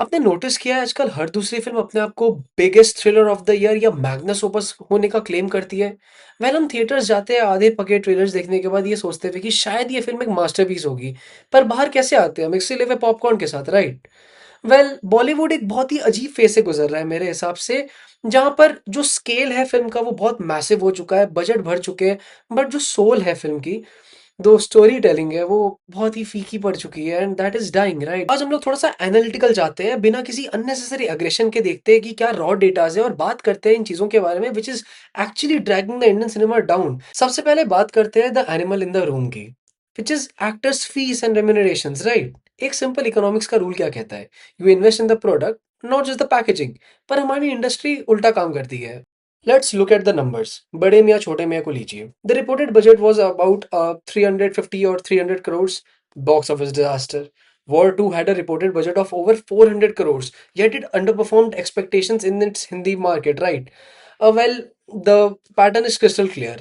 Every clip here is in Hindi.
आपने नोटिस किया है आजकल हर दूसरी फिल्म अपने आप को biggest thriller of the year या मैग्नस ओपस होने का क्लेम करती है। वेल हम थिएटर्स जाते हैं आधे पके ट्रेलर्स देखने के बाद ये सोचते हुए कि शायद ये फिल्म एक मास्टरपीस होगी। पर बाहर कैसे आते हैं हम, एक सिले हुए पॉपकॉर्न के साथ, राइट? वेल बॉलीवुड एक बहुत ही अजीब फेज से गुजर रहा है मेरे हिसाब से, जहां पर जो स्केल है फिल्म का वो बहुत मैसिव हो चुका है, बजट भर चुके हैं, बट जो सोल है फिल्म की, दो स्टोरी टेलिंग है, वो बहुत ही फीकी पड़ चुकी है and that is dying, right? आज हम लोग थोड़ा सा एनालिटिकल जाते हैं, बिना किसी अननेसेसरी अग्रेशन के देखते हैं कि क्या रॉ डेटाज है और बात करते हैं इन चीजों के बारे में which is actually dragging the Indian cinema down. सबसे पहले बात करते हैं the animal in the room की, which is actors fees and remunerations, right? एक सिंपल इकोनॉमिक्स का रूल क्या कहता है? You invest in the product, not just the packaging. पर हमारी इंडस्ट्री उल्टा काम करती है। Let's look at the numbers. बड़े मियाँ छोटे मियाँ को लीजिए। The reported budget was about 350 or 300 crores. Box office disaster. War 2 had a reported budget of over 400 crores, yet it underperformed expectations in its Hindi market, right? Well, the pattern is crystal clear.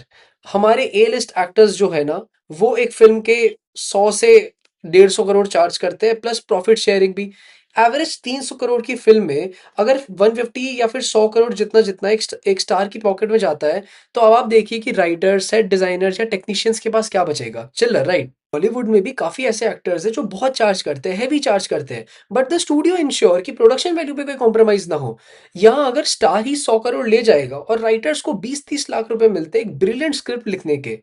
हमारे ए लिस्ट एक्टर्स जो है ना, वो एक फिल्म के 100 से 150 करोड़ चार्ज करते हैं, प्लस प्रॉफिट शेयरिंग भी। एवरेज 300 करोड़ की फिल्म में अगर 150 या फिर 100 करोड़ जितना जितना एक स्टार की पॉकेट में जाता है, तो अब आप देखिए कि राइटर, सेट डिजाइनर या टेक्नीशियंस के पास क्या बचेगा? चिल्लर, राइट? बॉलीवुड में भी काफी ऐसे एक्टर्स हैं जो बहुत चार्ज करते हैं, हेवी चार्ज करते हैं, बट द स्टूडियो इंश्योर कि प्रोडक्शन वैल्यू पे कोई कॉम्प्रोमाइज ना हो। यहाँ अगर स्टार ही 100 करोड़ ले जाएगा और राइटर्स को 20-30 लाख रुपए मिलते हैं एक ब्रिलियंट स्क्रिप्ट लिखने के,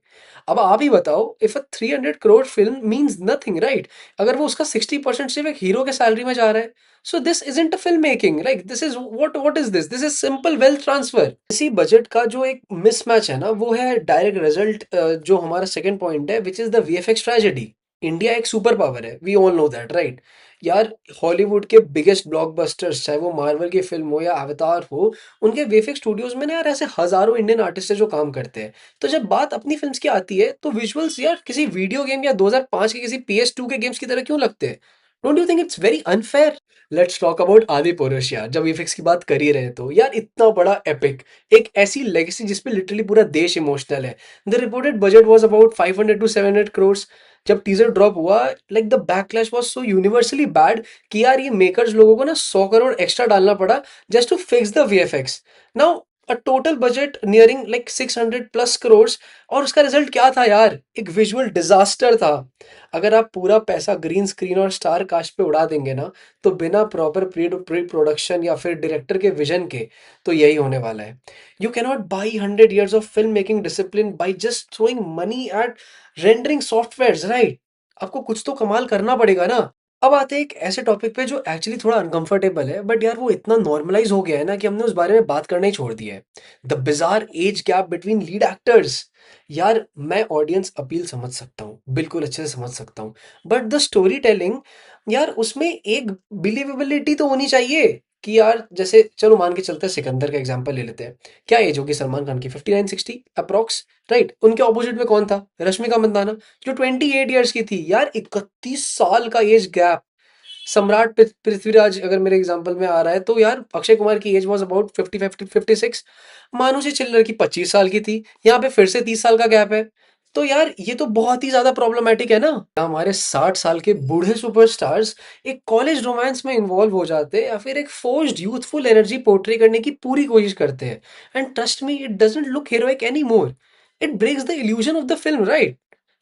अब आप ही बताओ, if a 300 crore film means nothing, right? अगर वो उसका 60% सिर्फ एक हीरो के सैलरी में जा रहा है, so this isn't a filmmaking, like this is what is this is simple wealth transfer। इसी बजट का जो एक मिसमैच है ना, वो है डायरेक्ट रिजल्ट। जो हमारा सेकंड पॉइंट है which is the VFX tragedy. India एक सुपर पावर है, we all know that, right? यार, हॉलीवुड के बिगेस्ट ब्लॉकबस्टर्स, चाहे वो मार्वल की फिल्म हो या अवतार हो, उनके वीएफएक्स स्टूडियोज में ना यार ऐसे हजारों इंडियन आर्टिस्ट है जो काम करते हैं। तो जब बात अपनी फिल्म्स की आती है तो विजुअल्स यार किसी वीडियो गेम या 2005 के किसी PS2 के गेम्स की तरह क्यों लगते हैं? Don't you think it's very unfair? Let's talk about आदि पुरुष यार, जब वीएफएक्स की बात कर ही रहे तो यार इतना बड़ा एपिक, एक ऐसी लेगेसी जिसपे लिटरली पूरा देश इमोशनल है। The reported budget was about 500 to 700 crore. जब टीजर ड्रॉप हुआ, like the backlash was so universally bad कि यार ये मेकर्स लोगों को ना 100 करोड़ एक्स्ट्रा डालना पड़ा just to fix the VFX. Now a total budget nearing like 600 plus crore, और उसका रिजल्ट क्या था यार? एक विजुअल डिजास्टर था। अगर आप पूरा पैसा ग्रीन स्क्रीन और स्टार कास्ट पे उड़ा देंगे ना, तो बिना प्रॉपर प्री प्रोडक्शन या फिर डायरेक्टर के विजन के, तो यही होने वाला है। You cannot by 100 years of film making discipline by just throwing money at rendering software, right? आपको कुछ तो कमाल करना पड़ेगा ना। अब आते हैं एक ऐसे टॉपिक पे जो एक्चुअली थोड़ा अनकंफर्टेबल है, बट यार वो इतना नॉर्मलाइज हो गया है ना कि हमने उस बारे में बात करना ही छोड़ दिया है। The bizarre age gap between lead actors. यार, मैं ऑडियंस अपील समझ सकता हूँ, बिल्कुल अच्छे से समझ सकता हूँ, बट द स्टोरी टेलिंग, यार उसमें एक बिलीवेबिलिटी तो होनी चाहिए। कि यार जैसे चलो मान के चलते हैं, सिकंदर का एग्जांपल ले लेते हैं। क्या एज होगी सलमान खान की? 59-60 अप्रोक्स, राइट? उनके ऑपोजिट में कौन था? रश्मिका मंदाना, जो 28 years की थी। यार 31 साल का एज गैप। सम्राट पृथ्वीराज अगर मेरे एग्जांपल में आ रहा है, तो यार अक्षय कुमार की एज वाज अबाउट 55-56। मानुषी चिल्लर की 25 साल की थी, यहाँ पे फिर से 30 साल का गैप है। तो यार ये तो बहुत ही ज्यादा प्रॉब्लमेटिक है ना। हमारे 60 साल के बूढ़े सुपरस्टार्स एक कॉलेज रोमांस में इन्वॉल्व हो जाते हैं या फिर एक फोर्स्ड यूथफुल एनर्जी पोर्ट्रे करने की पूरी कोशिश करते हैं, and trust me, it doesn't look heroic anymore. It breaks the illusion of the film, right?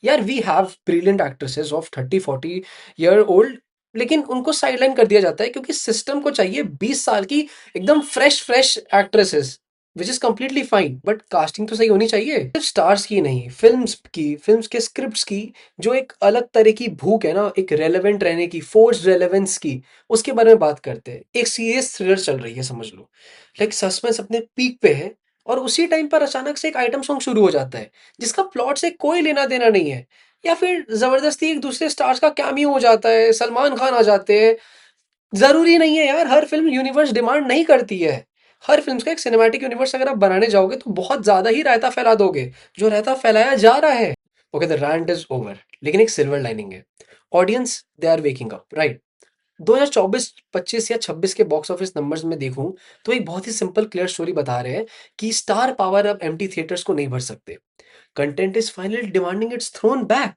यार we have brilliant actresses of 30-40 year old, लेकिन उनको साइडलाइन कर दिया जाता है क्योंकि सिस्टम को चाहिए 20 साल की एकदम fresh fresh actresses, which is completely fine, but casting तो सही होनी चाहिए। सिर्फ स्टार्स की नहीं, फिल्म्स के स्क्रिप्ट्स की जो एक अलग तरह की भूख है ना, एक रेलेवेंट रहने की, फोर्स्ड रेलेवेंस की, उसके बारे में बात करते हैं। एक सीरियस थ्रिलर चल रही है, समझ लो, लाइक सस्पेंस अपने पीक पे है, और उसी टाइम पर अचानक से एक आइटम सॉन्ग शुरू हो जाता है जिसका प्लॉट से कोई लेना देना नहीं है, या फिर जबरदस्ती एक दूसरे स्टार्स का कैमियो हो जाता है, सलमान खान आ जाते हैं। जरूरी नहीं है यार, हर फिल्म यूनिवर्स डिमांड नहीं करती है। हर फिल्म का एक सिनेमैटिक यूनिवर्स अगर आप बनाने जाओगे तो बहुत ज्यादा ही रायता फैला दोगे, जो रायता फैलाया जा रहा है। Okay, the rant is over, लेकिन एक सिल्वर लाइनिंग है। Audience, they are waking up, right? 2024, 25 या 26 के बॉक्स ऑफिस नंबर्स में देखूं, तो एक बहुत ही सिंपल क्लियर स्टोरी बता रहे हैं कि स्टार पावर अब एम्प्टी थिएटर्स को नहीं भर सकते। Content is finally demanding its throne back.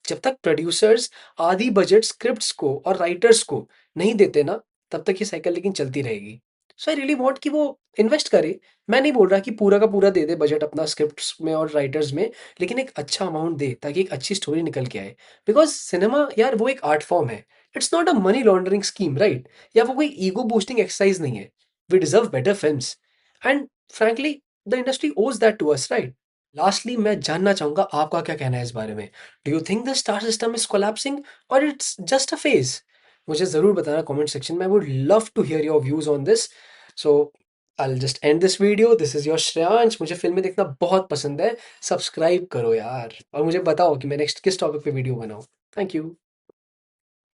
जब तक प्रोड्यूसर्स आधी बजट स्क्रिप्ट्स को और राइटर्स को नहीं देते ना, तब तक ये साइकिल लेकिन चलती रहेगी। सो आई रियली वांट कि वो इन्वेस्ट करे। मैं नहीं बोल रहा कि पूरा का पूरा दे दे बजट अपना स्क्रिप्ट्स में और राइटर्स में, लेकिन एक अच्छा अमाउंट दे ताकि एक अच्छी स्टोरी निकल के आए। बिकॉज सिनेमा यार वो एक आर्ट फॉर्म है। It's not a money laundering scheme, right? या वो कोई ईगो बूस्टिंग एक्सरसाइज नहीं है। We deserve better films and frankly the industry owes that to us, right? Lastly मैं जानना चाहूंगा आपका क्या कहना है इस बारे में। Do you think the star system is collapsing और इट्स जस्ट अ फेज? मुझे ज़रूर बताना कमेंट सेक्शन में। I would love to hear your views on this. So I just end this video. This is your Shreyansh. मुझे फिल्में देखना बहुत पसंद है। सब्सक्राइब करो यार और मुझे बताओ कि मैं नेक्स्ट किस टॉपिक पे वीडियो बनाऊं। Thank you.